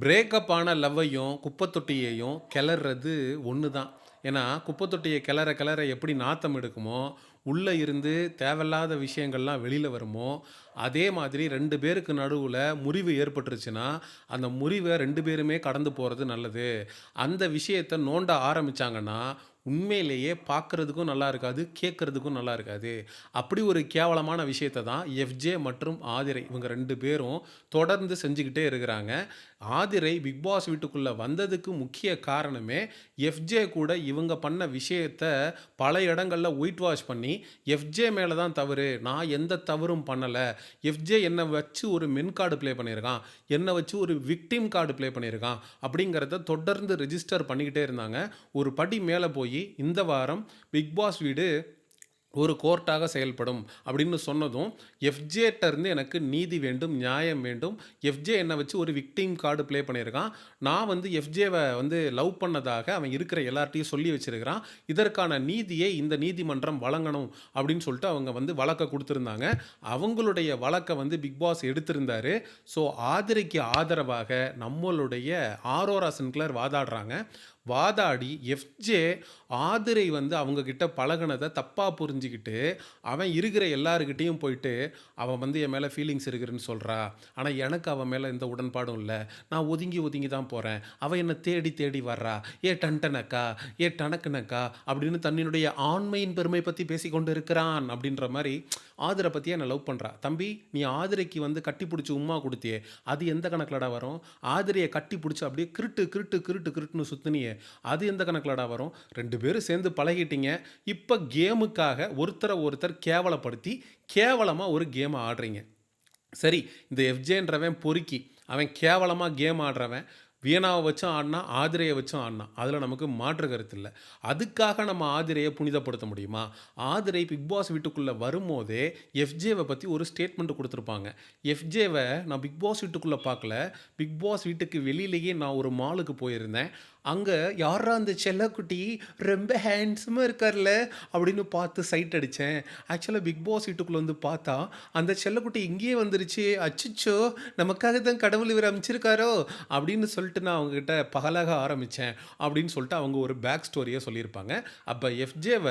Breakup ஆன லவ்வையும், குப்பை தொட்டியையும் கிளறது ஒண்ணு தான். ஏன்னா, குப்பை தொட்டிய கிளற கிளற எப்படி நாத்தம் எடுக்குமோ, உள்ள இருந்து தேவையில்லாத விஷயங்கள்லாம் வெளில வருமோ, அதே மாதிரி 2 பேருக்கு நடுவுல முறிவு ஏற்பட்டுருச்சுன்னா, அந்த முறிவ 2 பேருமே கடந்து போறது நல்லது. அந்த விஷயத்த நோண்ட ஆரம்பிச்சாங்கன்னா, உண்மையிலேயே பார்க்கறதுக்கும் நல்லா இருக்காது, கேட்கறதுக்கும் நல்லா இருக்காது. அப்படி ஒரு கேவலமான விஷயத்த தான் எஃப்ஜே மற்றும் ஆதிரை இவங்க 2 பேரும் தொடர்ந்து செஞ்சுகிட்டே இருக்கிறாங்க. ஆதிரை பிக் பாஸ் வீட்டுக்குள்ள வந்ததுக்கு முக்கிய காரணமே, எஃப்ஜே கூட இவங்க பண்ண விஷயத்த பல இடங்கள்ல ஒயிட் வாஷ் பண்ணி, எஃப்ஜே மேல தான் தவறு. நான் எந்த தவறும் பண்ணல. எஃப்ஜே என்ன வச்சு ஒரு மென் கார்டு ப்ளே பண்ணியிருக்கான். என்ன வச்சு ஒரு விக்டிம் கார்டு ப்ளே பண்ணியிருக்கான். அப்படிங்கிறத தொடர்ந்து ரெஜிஸ்டர் பண்ணிக்கிட்டே இருந்தாங்க. ஒரு படி மேல போயி, இந்த வாரம் பிக் பாஸ் வீடு ஒரு கோர்ட்டாக செயல்படும் அப்படின்னு சொன்னதும், எஃப்ஜேட்ட இருந்து எனக்கு நீதி வேண்டும், நியாயம் வேண்டும். எஃப்ஜே என்ன வச்சு ஒரு விக்டிம் கார்டு ப்ளே பண்ணியிருக்கான். நான் வந்து எஃப்ஜேவ வந்து லவ் பண்ணதாக அவன் இருக்கிற எல்லார்ட்டயும் சொல்லி வச்சிருக்கிறான். இதற்கான நீதியை இந்த நீதிமன்றம் வழங்கணும் அப்படின்னு சொல்லிட்டு அவங்க வந்து வழக்க குடுத்திருந்தாங்க. அவங்களுடைய வழக்க வந்து பிக் பாஸ் எடுத்திருந்தாரு. ஸோ ஆதிரைக்கு ஆதரவாக நம்மளுடைய ஆரோரா சின்க்ளர் வாதாடுறாங்க. வாதாடி எஃப்ஜே ஆதிரை வந்து அவங்க கிட்ட பழகுனத தப்பா புரிஞ்சுகிட்டு, அவன் இருக்கிற எல்லார்கிட்டயும் போயிட்டு, "அவன் வந்து என் மேல ஃபீலிங்ஸ் இருக்குன்னு சொல்றா. ஆனா எனக்கு அவன் மேல எந்த உடன்பாடும் இல்ல. நான் ஒதுங்கி ஒதுங்கி தான் போறேன். அவ என்ன தேடி தேடி வர்றா. ஏ டன்டனக்கா, ஏ டனக்குனக்கா" அப்படின்னு தன்னுடைய ஆண்மையின் பெருமை பத்தி பேசிக் கொண்டு இருக்கிறான். அப்படின்ற மாரி ஆதிர பத்தியே என்ன லவ் பண்றா. "தம்பி, நீ ஆதிரைக்கு வந்து கட்டி புடிச்சு உம்மா குடுத்தியே, அது எந்த கணக்குலடா வரும்? ஆதிரைய கட்டி புடிச்சு அப்படியே கிருட்டு, கிருட்டு, கிருட்டு, கிருட்டுன்னு சுத்துனியே, அது எந்த கணக்குலடா வரும்? 2 பேரும் சேர்ந்து பழகிட்டீங்க. இப்ப கேமுக்காக ஒருத்தர ஒருத்தர் கேவலப்படுத்தி, கேவலமா ஒரு கேம ஆடுறீங்க. சரி, இந்த எஃப்ஜேன்றவன் பொறுக்கி. அவன் கேவலமா கேம் ஆடுறவன். வீணாவ வச்சும் ஆடுனான், ஆதிரைய வச்சும் ஆடுனான். அதுல நமக்கு மாற்று கருத்து இல்ல. அதுக்காக நம்ம ஆதிரைய புனிதப்படுத்த முடியுமா? ஆதிரை பிக் பாஸ் வீட்டுக்குள்ள வரும்போதே, எஃப்ஜேவ பத்தி ஒரு ஸ்டேட்மெண்ட் குடுத்திருப்பாங்க. எஃப்ஜேவ நான் பிக் பாஸ் வீட்டுக்குள்ள பார்க்கல. பிக் பாஸ் வீட்டுக்கு வெளியிலேயே நான் ஒரு மாலுக்கு போயிருந்தேன். அங்க "யார்ரா அந்த செல்லக்குட்டி? ரொம்ப ஹேண்ட்ஸமா இருக்கார்ல" அப்படின்னு பார்த்து சைட் அடிச்சேன். ஆக்சுவலா பிக் பாஸ் வீட்டுக்குள்ள வந்து பார்த்தா, அந்த செல்லக்குட்டி இங்கேயே வந்துருச்சு. அச்சச்சோ! நமக்காக தான் கடவுள் இவர அனுப்பிச்சிருக்காரோ! அப்படின்னு சொல்லிட்டு நான் அவங்ககிட்ட பகலாக ஆரம்பிச்சேன். அப்படின்னு சொல்லிட்டு அவங்க ஒரு பேக் ஸ்டோரிய சொல்லியிருப்பாங்க. அப்ப எஃப்ஜேவ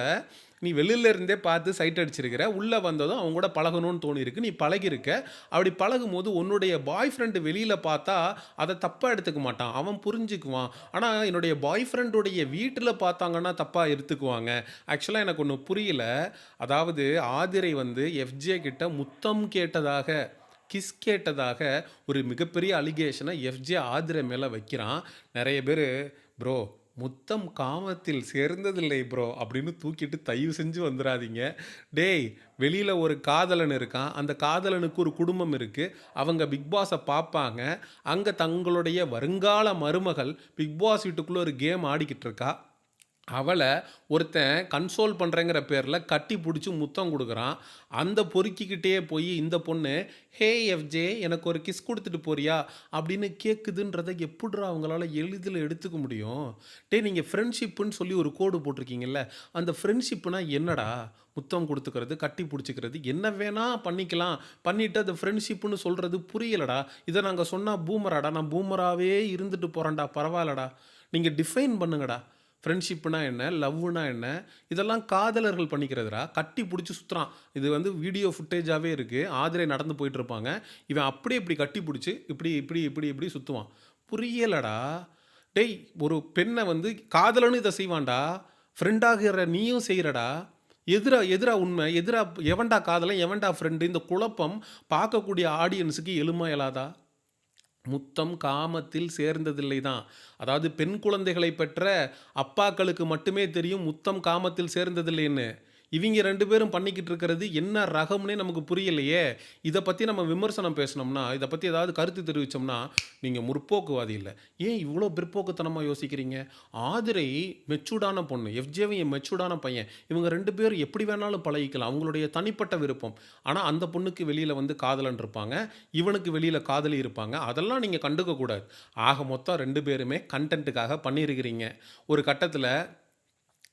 நீ வெளியில இருந்தே பார்த்து சைட் அடிச்சிருக்கிற. உள்ள வந்ததும் அவங்க கூட பழகணும்னு தோணியிருக்கு. நீ பழகியிருக்க. அப்படி பழகும்போது உன்னுடைய பாய் ஃப்ரெண்ட் வெளியில பார்த்தா, அத தப்பா எடுத்துக்க மாட்டான். அவன் புரிஞ்சுக்குவான். ஆனா என்னுடைய பாய் ஃப்ரெண்டுடைய வீட்ல பார்த்தாங்கன்னா தப்பா எடுத்துக்குவாங்க. ஆக்சுவலா எனக்கு ஒண்ணு புரியல. அதாவது ஆதிரை வந்து எஃப்ஜே கிட்ட முத்தம் கேட்டதாக, கிஸ் கேட்டதாக ஒரு மிகப்பெரிய அலிகேஷன எஃப்ஜே ஆதிரை மேல வைக்கிறான். நெறைய பேரு, "ப்ரோ, முத்தம் காமத்தில் சேர்ந்ததில்லை ப்ரோ" அப்படின்னு தூக்கிட்டு தயவு செஞ்சு வந்துராதீங்க. டேய், வெளியில ஒரு காதலன் இருக்கான். அந்த காதலனுக்கு ஒரு குடும்பம் இருக்கு. அவங்க பிக் பாஸ பார்ப்பாங்க. அங்க தங்களுடைய வருங்கால மருமகள் பிக் பாஸ் வீட்டுக்குள்ள ஒரு கேம் ஆடிக்கிட்டு இருக்கா. அவள ஒருத்தன் கன்சோல் பண்றேங்கிற பேர்ல கட்டி புடிச்சு முத்தம் குடுக்குறான். அந்த பொறுக்கிக்கிட்டயே போயி இந்த பொண்ணு, "ஹே எஃப்ஜே, எனக்கு ஒரு கிஸ் குடுத்துட்டு போறியா?" அப்படின்னு கேட்குதுன்றத எப்புட்றா அவங்களால எளிதில எடுத்துக்க முடியும்? டேய், நீங்க ஃப்ரெண்ட்ஷிப்புன்னு சொல்லி ஒரு கோடு போட்டிருக்கீங்கல்ல, அந்த ஃப்ரெண்ட்ஷிப்னா என்னடா? முத்தம் குடுத்துக்கிறது, கட்டி புடிச்சுக்கிறது, என்ன வேணா பண்ணிக்கலாம். பண்ணிட்டு அது ஃப்ரெண்ட்ஷிப்ன்னு சொல்றது புரியலடா. இத நாங்க சொன்னா பூமராடா? நான் பூமராவே இருந்துட்டு போறேன்டா, பரவால்லடா. நீங்க டிஃபைன் பண்ணுங்கடா. ஃப்ரெண்ட்ஷிப்னா என்ன? லவ்வுனா என்ன? இதெல்லாம் காதலர்கள் பண்ணிக்கிறதுடா. கட்டி புடிச்சு சுத்துறான். இது வந்து வீடியோ ஃபுட்டேஜாவே இருக்கு. ஆதிரை நடந்து போயிட்டுருப்பாங்க. இவன் அப்படியே இப்படி கட்டி புடிச்சு, இப்படி இப்படி இப்படி இப்படி சுத்துவான். புரியலடா. டேய், ஒரு பெண்ண வந்து காதலனும் இத செய்வான்டா. ஃப்ரெண்டாகிற நீயும் செய்றடா. எதுடா எதுடா உண்மை? எதுடா எவன்டா காதலன்? எவன்டா ஃப்ரெண்டு? இந்த குழப்பம் பார்க்கக்கூடிய ஆடியன்ஸுக்கு எழுமா எழாதா? முத்தம் காமத்தில் சேர்ந்ததில்லை தான். அதாவது பெண் குழந்தைகளை பெற்ற அப்பாக்களுக்கு மட்டுமே தெரியும் முத்தம் காமத்தில் சேர்ந்ததில்லைன்னு. இவிங்க 2 பேரும் பண்ணிக்கிட்டு இருக்கிறது என்ன ரகம்னே நமக்கு புரியலையே! இத பத்தி நம்ம விமர்சனம் பேசுனோம்னா, இத பத்தி ஏதாவது கருத்து தெரிவிச்சோம்னா, "நீங்க முற்போக்குவாதி இல்ல. ஏன் இவ்ளோ பிற்போக்குத்தனமா யோசிக்கிறீங்க?" ஆதிரை மெச்சூர்டான பொண்ணு. எஃப்ஜேவும் மெச்சூர்டான பையன். இவங்க 2 பேரும் எப்படி வேணாலும் பழகிக்கலாம். அவங்களுடைய தனிப்பட்ட விருப்பம். ஆனா அந்த பொண்ணுக்கு வெளியில வந்து காதலன் இருப்பாங்க. இவனுக்கு வெளியில காதலி இருப்பாங்க. அதெல்லாம் நீங்க கண்டுக்க கூடாது. ஆக மொத்தம் 2 பேருமே கன்டென்ட்டுக்காக பண்ணியிருக்கிறீங்க. ஒரு கட்டத்தில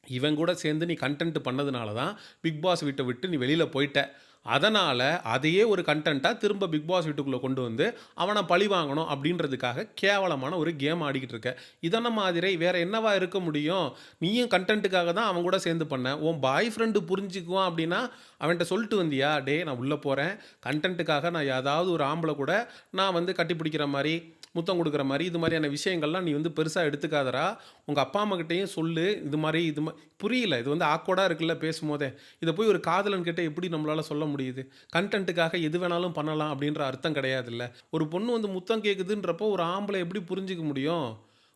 இவன் கூட சேர்ந்து நீ கன்டென்ட் பண்ணதுனால தான் பிக் பாஸ் வீட்ட விட்டு நீ வெளியில போயிட்ட. அதனால் அதையே ஒரு கண்டென்ட்டாக திரும்ப பிக் பாஸ் வீட்டுக்குள்ளே கொண்டு வந்து அவனை பழி வாங்கணும் அப்படின்றதுக்காக கேவலமான ஒரு கேம் ஆடிக்கிட்டு இருக்க. இதன மாதிரி வேற என்னவா இருக்க முடியும்? நீயும் கண்டென்ட்டுக்காக தான் அவன் கூட சேர்ந்து பண்ண. உன் பாய் ஃப்ரெண்டு புரிஞ்சுக்குவான் அப்படின்னா அவன்கிட்ட சொல்லிட்டு வந்தியா? டேய் நான் உள்ளே போகிறேன், கண்டென்ட்டுக்காக நான் ஏதாவது ஒரு ஆம்பளை கூட நான் வந்து கட்டிப்பிடிக்கிற மாதிரி முத்தம் கொடுக்குற மாதிரி இது மாதிரியான விஷயங்கள்லாம் நீ வந்து பெருசாக எடுத்துக்காதடா. உங்கள் அப்பா அம்மாக்கிட்டையும் சொல்லு. இது புரியல. இது வந்து ஆக்வர்டாக இருக்குல்ல பேசும்போதே. இதை போய் ஒரு காதலன் கிட்ட எப்படி நம்மளால் சொல்ல முடியுது? கண்டென்ட்டுக்காக எது வேணாலும் பண்ணலாம் அப்படின்ற அர்த்தம் கிடையாதுல்ல. ஒரு பொண்ணு வந்து முத்தம் கேட்குதுன்றப்போ ஒரு ஆம்பளை எப்படி புரிஞ்சுக்க முடியும்?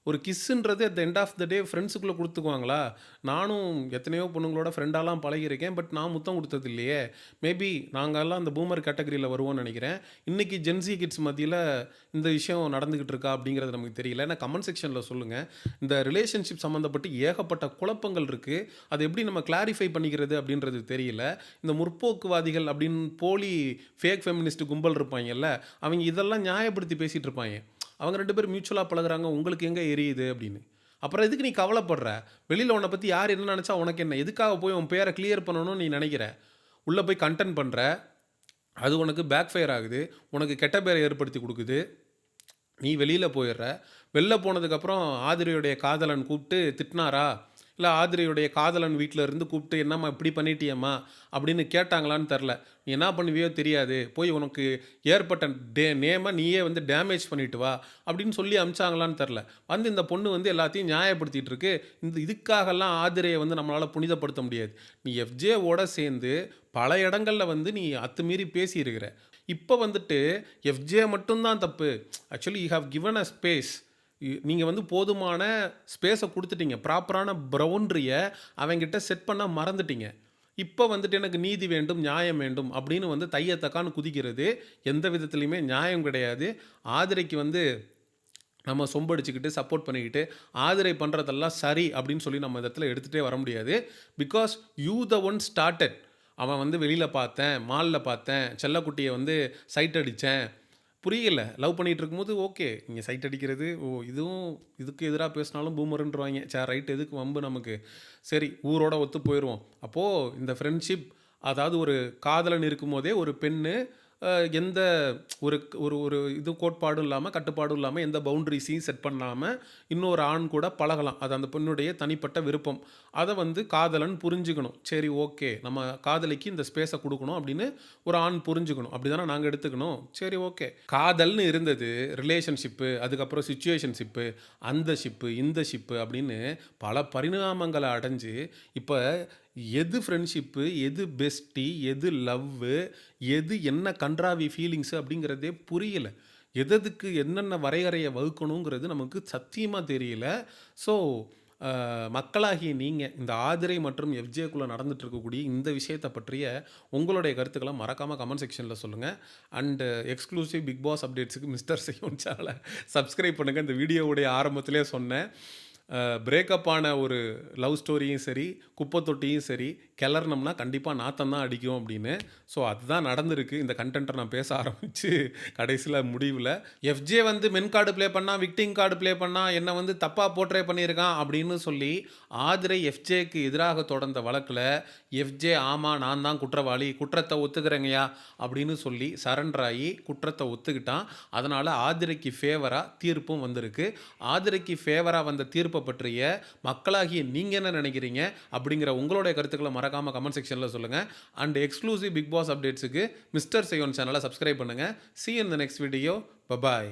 ஒரு கிஸ்ஸுன்றது at the end of the day ஃப்ரெண்ட்ஸுக்குள்ளே கொடுத்துக்குவாங்களா? நானும் எத்தனையோ பொண்ணுங்களோட ஃப்ரெண்டாலாம் பழகியிருக்கேன். பட் நான் முத்தம் கொடுத்தது இல்லையே. மேபி நாங்கள்லாம் அந்த பூமர் கேட்டகரியில் வருவோம்னு நினைக்கிறேன். இன்றைக்கி ஜென்சி கிட்ஸ் மத்தியில் இந்த விஷயம் நடந்துக்கிட்டு இருக்கா அப்படிங்கிறது நமக்கு தெரியல. ஏன்னா கமெண்ட் செக்ஷனில் சொல்லுங்கள். இந்த ரிலேஷன்ஷிப் சம்மந்தப்பட்டு ஏகப்பட்ட குழப்பங்கள் இருக்குது. அதை எப்படி நம்ம கிளாரிஃபை பண்ணிக்கிறது அப்படின்றது தெரியல. இந்த முற்போக்குவாதிகள் அப்படின்னு போலி ஃபேக் ஃபெமினிஸ்ட் கும்பல் இருப்பாங்கல்ல, அவங்க இதெல்லாம் நியாயப்படுத்தி பேசிகிட்டு இருப்பாங்க. அவங்க 2 பேரும் மியூச்சுவலாக பழகுறாங்க, உங்களுக்கு எங்கே எரியுது அப்படின்னு. அப்புறம் எதுக்கு நீ கவலைப்படுற? வெளியில் உன்னை பற்றி யார் என்ன நினச்சா உனக்கு என்ன? எதுக்காக போய் உன் பேரை கிளியர் பண்ணணும்னு நீ நினைக்கிற? உள்ளே போய் கண்டென்ட் பண்ணுற, அது உனக்கு பேக் ஃபயர் ஆகுது, உனக்கு கெட்ட பேரை ஏற்படுத்தி கொடுக்குது. நீ வெளியில் போயிடுற. வெளில போனதுக்கப்புறம் ஆதிரையுடைய காதலன் கூப்பிட்டு திட்டினாரா? இல்லை ஆதிரையுடைய காதலன் வீட்டில் இருந்து கூப்பிட்டு என்னம்மா இப்படி பண்ணிட்டியம்மா அப்படின்னு கேட்டாங்களான்னு தெரில. நீ என்ன பண்ணுவியோ தெரியாது, போய் உனக்கு ஏற்பட்ட நேமை நீயே வந்து டேமேஜ் பண்ணிட்டு வா அப்படின்னு சொல்லி அமிச்சாங்களான்னு தெரில. வந்து இந்த பொண்ணு வந்து எல்லாத்தையும் நியாயப்படுத்திகிட்டு இருக்கு. இதுக்காகலாம் ஆதிரையை வந்து நம்மளால் புனிதப்படுத்த முடியாது. நீ எஃப்ஜேவோட சேர்ந்து பல இடங்களில் வந்து நீ அத்துமீறி பேசியிருக்கிற. இப்போ வந்துட்டு எஃப்ஜே மட்டும்தான் தப்பு. Actually you have given a space. நீங்கள் வந்து போதுமான ஸ்பேஸை கொடுத்துட்டீங்க. ப்ராப்பரான பவுண்ட்ரியை அவங்கிட்ட செட் பண்ண மறந்துட்டீங்க. இப்போ வந்துட்டு எனக்கு நீதி வேண்டும், நியாயம் வேண்டும் அப்படின்னு வந்து தையத்தக்கான்னு குதிக்கிறது எந்த விதத்துலையுமே நியாயம் கிடையாது. ஆதிரைக்கு வந்து நம்ம சொம்படிச்சுக்கிட்டு சப்போர்ட் பண்ணிக்கிட்டு ஆதிரை பண்ணுறதெல்லாம் சரி அப்படின்னு சொல்லி நம்ம இடத்துல எடுத்துகிட்டே வர முடியாது. Because you the one started. அவன் வந்து வெளியில் பார்த்தேன், மாலில் பார்த்தேன், செல்லக்குட்டியை வந்து சைட் அடித்தேன், புரியல. லவ் பண்ணிகிட்டு இருக்கும்போது ஓகே, நீங்கள் சைட் அடிக்கிறது இதுவும் இதுக்கு எதிராக பேசினாலும் பூமருன்றவாங்க. சரி ரைட், எதுக்கு வம்பு நமக்கு? சரி ஊரோட ஒத்து போயிடுவோம். அப்போது இந்த ஃப்ரெண்ட்ஷிப், அதாவது ஒரு காதலன் இருக்கும்போதே ஒரு பெண்ணு எந்த ஒரு ஒரு ஒரு இது கோட்பாடும் இல்லாமல் கட்டுப்பாடும் இல்லாமல் எந்த பவுண்ட்ரிஸையும் செட் பண்ணாமல் இன்னொரு ஆண் கூட பழகலாம். அது அந்த பெண்ணுடைய தனிப்பட்ட விருப்பம். அதை வந்து காதலன் புரிஞ்சுக்கணும். சரி ஓகே, நம்ம காதலிக்கு இந்த ஸ்பேஸை கொடுக்கணும் அப்படின்னு ஒரு ஆண் புரிஞ்சுக்கணும். அப்படி தானே நாங்கள் எடுத்துக்கணும். சரி ஓகே, காதல்னு இருந்தது, ரிலேஷன்ஷிப்பு, அதுக்கப்புறம் சிச்சுவேஷன்ஷிப்பு, அந்த ஷிப்பு இந்த ஷிப்பு அப்படின்னு பல பரிணாமங்களை அடைஞ்சு இப்போ எது ஃப்ரெண்ட்ஷிப்பு, எது பெஸ்ட்டி, எது லவ்வு, எது என்ன கண்ட்ராவி ஃபீலிங்ஸு அப்படிங்கிறதே புரியல. எதுக்கு என்னென்ன வரையறையை வகுக்கணுங்கிறது நமக்கு சத்தியமாக தெரியல. ஸோ மக்களாகிய நீங்கள் இந்த ஆதிரை மற்றும் எஃப்ஜேக்குள்ளே நடந்துட்டு இருக்கக்கூடிய இந்த விஷயத்தை பற்றிய உங்களுடைய கருத்துக்களை மறக்காமல் கமெண்ட் செக்ஷனில் சொல்லுங்கள். அண்டு எக்ஸ்க்ளூசிவ் பிக் பாஸ் அப்டேட்ஸுக்கு மிஸ்டர் செய்யோன் சேனலை சப்ஸ்கிரைப் பண்ணுங்கள். இந்த வீடியோவுடைய ஆரம்பத்திலே சொன்னேன், பிரேக்கப் ஆன ஒரு லவ் ஸ்டோரியும் சரி, குப்பை தொட்டியும் சரி கிளறினோம்னா கண்டிப்பாக நாத்தம் தான் அடிக்கும் அப்படின்னு. ஸோ அதுதான் நடந்திருக்கு. இந்த கண்டென்ட்டை நான் பேச ஆரம்பித்து கடைசியில் முடிவில் எஃப்ஜே வந்து மென் கார்டு ப்ளே பண்ணால், விக்டிங் கார்டு ப்ளே பண்ணால், என்னை வந்து தப்பாக போர்ட்ரே பண்ணியிருக்கான் அப்படின்னு சொல்லி ஆதிரை எஃப்ஜேக்கு எதிராக தொடர்ந்த வழக்கில் எஃப்ஜே ஆமாம் நான் தான் குற்றவாளி, குற்றத்தை ஒத்துக்கிறேங்கய்யா அப்படின்னு சொல்லி சரண்டர் ஆகி குற்றத்தை ஒத்துக்கிட்டான். அதனால் ஆதிரைக்கு ஃபேவராக தீர்ப்பும் வந்திருக்கு. ஆதிரைக்கு ஃபேவராக வந்த தீர்ப்பை பற்றிய மக்களாகிய நீங்கள் என்ன நினைக்கிறீங்க அப்படிங்கிற உங்களுடைய கருத்துக்களை மறக்காமல் கமெண்ட் செக்ஷனில் சொல்லுங்கள். அண்ட் எக்ஸ்க்ளூசிவ் பிக் பாஸ் அப்டேட்ஸுக்கு மிஸ்டர் செய்யோன் சேனலை சப்ஸ்கிரைப் பண்ணுங்கள். See you in the next video. Bye bye.